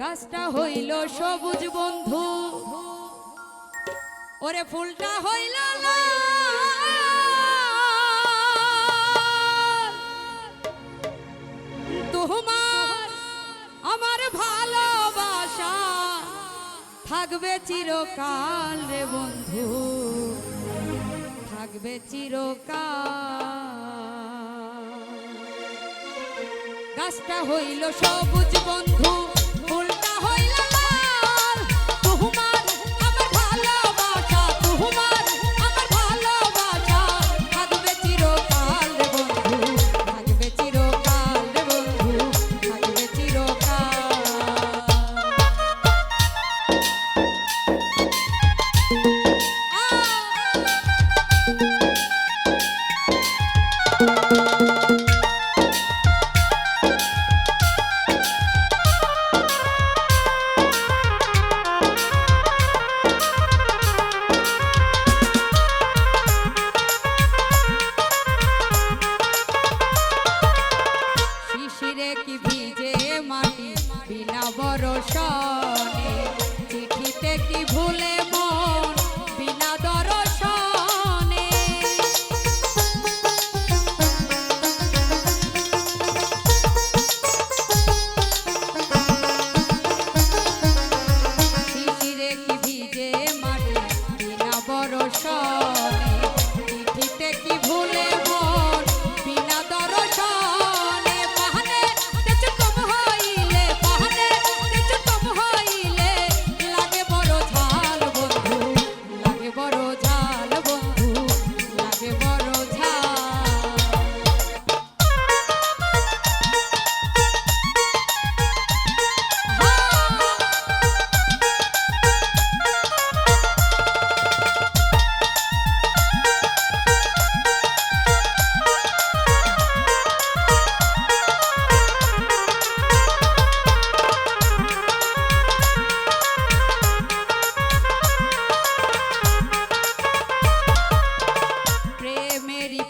গাছটা হইল সবুজ বন্ধু, ওরে ফুলটা হইল লাল। তোমার আমার ভালোবাসা থাকবে চিরকাল রে বন্ধু, থাকবে চিরকাল। গাছটা হইল সবুজ বন্ধু, ফুলটা হইল লাল। তোমার আমার ভালোবাসা, তোমার আমার ভালোবাসা থাকবে চিরকাল রে বন্ধু, থাকবে চিরকাল রে বন্ধু, থাকবে চিরকাল। শিশিরে কি ভিজে মাটি বিনা বরষণে, চিঠিতে কি ভুলে মন বিনা দর্শনে। শিশিরে কি ভিজে মাটি বিনা বরষণে, চিঠিতে কি ভুলে মন বিনা দর্শনে।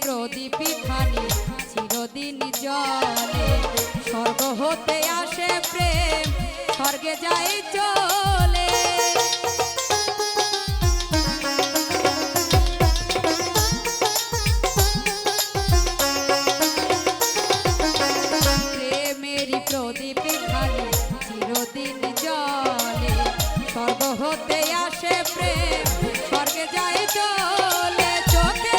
প্রদীপী খানি চিরদিন জলে, স্বর্গ হতে আসে প্রেম স্বর্গে যাই চলে। প্রেমেরই প্রদীপী খানি চিরদিন জলে, স্বর্গ হতে আসে প্রেম স্বর্গে যাই চলে। চোখে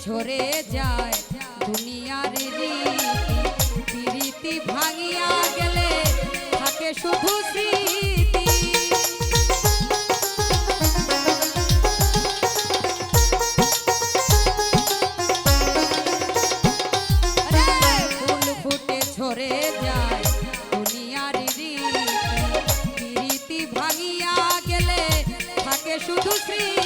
ঝরে যায় দুনিয়ার রীতি, প্রীতি ভাঙিয়া গেলে থাকে শুধু স্মৃতি। ফুল ফুটে ঝরে যায় দুনিয়ার রীতি, প্রীতি ভাঙিয়া গেলে থাকে শুধু স্মৃতি।